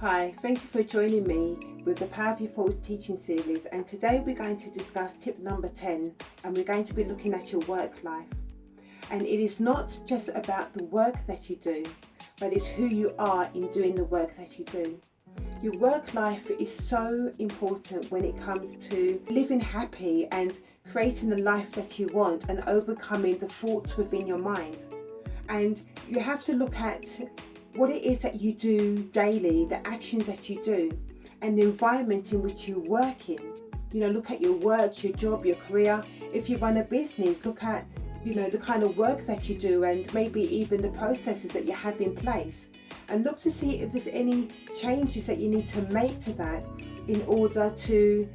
Hi, thank you for joining me with the Power of Your Thoughts teaching series, and today we're going to discuss tip number 10, and we're going to be looking at your work life. And it is not just about the work that you do, but it's who you are in doing the work that you do. Your work life is so important when it comes to living happy and creating the life that you want and overcoming the thoughts within your mind. And you have to look at what it is that you do daily, the actions that you do, and the environment in which you work in. Look at your work, your job, your career. If you run a business, look at, the kind of work that you do and maybe even the processes that you have in place. And look to see if there's any changes that you need to make to that in order to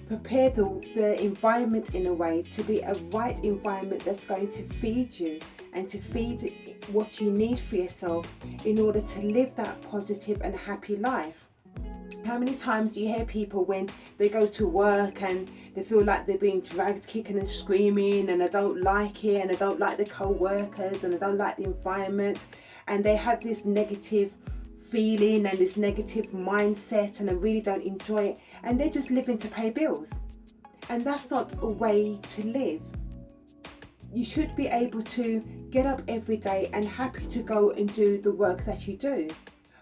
prepare the environment in a way to be a right environment that's going to feed you and to feed what you need for yourself in order to live that positive and happy life. How many times do you hear people when they go to work and they feel like they're being dragged kicking and screaming, and I don't like it, and I don't like the co-workers, and I don't like the environment, and they have this negative feeling and this negative mindset, and I really don't enjoy it, and they're just living to pay bills. And that's not a way to live. You should be able to get up every day and happy to go and do the work that you do.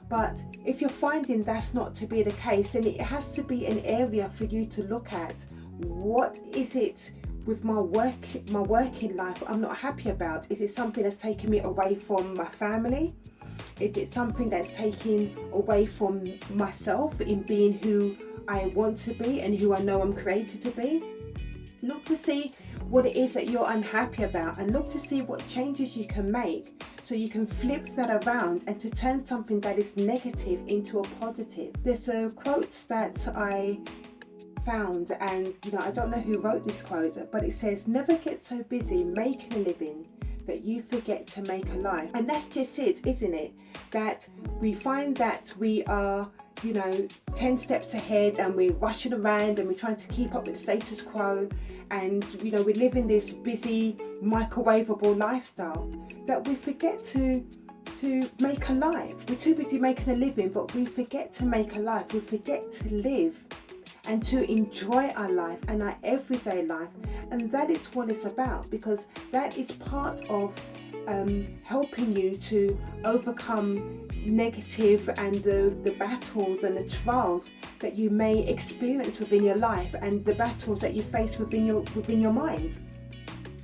But if you're finding that's not to be the case, then it has to be an area for you to look at. What is it with my working life I'm not happy about? Is it something that's taking me away from my family? Is it something that's taking away from myself in being who I want to be and who I know I'm created to be? Look to see what it is that you're unhappy about, and look to see what changes you can make so you can flip that around and to turn something that is negative into a positive. There's a quote that I found, and I don't know who wrote this quote, but it says, "Never get so busy making a living that you forget to make a life." And that's just it, isn't it? That we find that we are 10 steps ahead, and we're rushing around and we're trying to keep up with the status quo, and we're living this busy microwavable lifestyle that we forget to make a life. We're too busy making a living, but we forget to make a life. We forget to live and to enjoy our life and our everyday life. And that is what it's about, because that is part of helping you to overcome negative and the battles and the trials that you may experience within your life, and the battles that you face within your mind.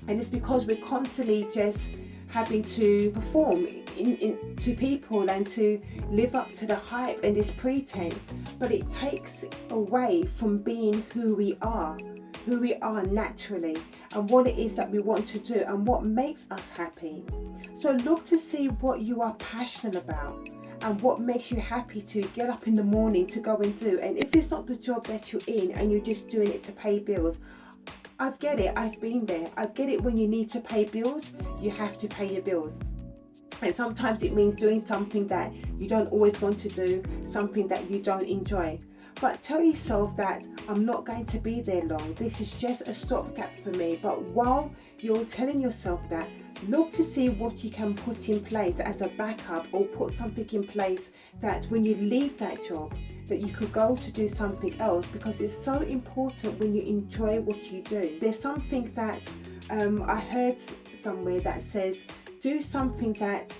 And it's because we're constantly just having to perform to people and to live up to the hype and this pretense, but it takes away from being who we are naturally, and what it is that we want to do and what makes us happy. So look to see what you are passionate about and what makes you happy to get up in the morning to go and do. And if it's not the job that you're in and you're just doing it to pay bills, I get it, I've been there. I get it. When you need to pay bills, you have to pay your bills. And sometimes it means doing something that you don't always want to do, something that you don't enjoy. But tell yourself that I'm not going to be there long. This is just a stopgap for me. But while you're telling yourself that, look to see what you can put in place as a backup, or put something in place that when you leave that job, that you could go to do something else, because it's so important when you enjoy what you do. There's something that I heard somewhere that says, do something that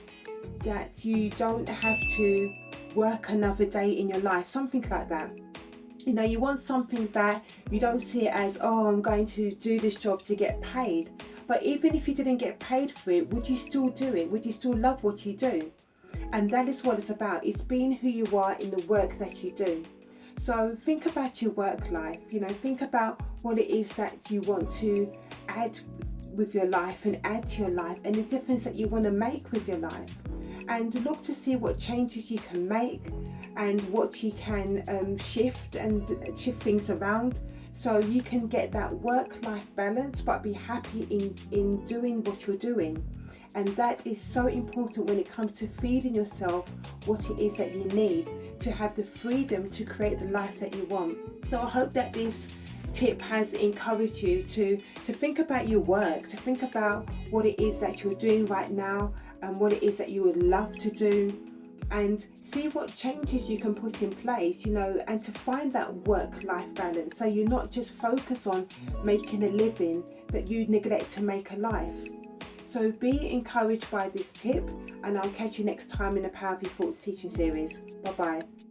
you don't have to work another day in your life, something like that. You want something that you don't see it as, oh, I'm going to do this job to get paid. But even if you didn't get paid for it, would you still do it? Would you still love what you do? And that is what it's about. It's being who you are in the work that you do. So think about your work life. Think about what it is that you want to add with your life and add to your life, and the difference that you want to make with your life. And look to see what changes you can make and what you can shift things around, so you can get that work-life balance but be happy in doing what you're doing. And that is so important when it comes to feeding yourself what it is that you need to have the freedom to create the life that you want. So I hope that this tip has encouraged you to think about your work, to think about what it is that you're doing right now and what it is that you would love to do and see what changes you can put in place, and to find that work-life balance, so you're not just focused on making a living that you neglect to make a life. So be encouraged by this tip, and I'll catch you next time in the Power of Your Thoughts teaching series. Bye bye.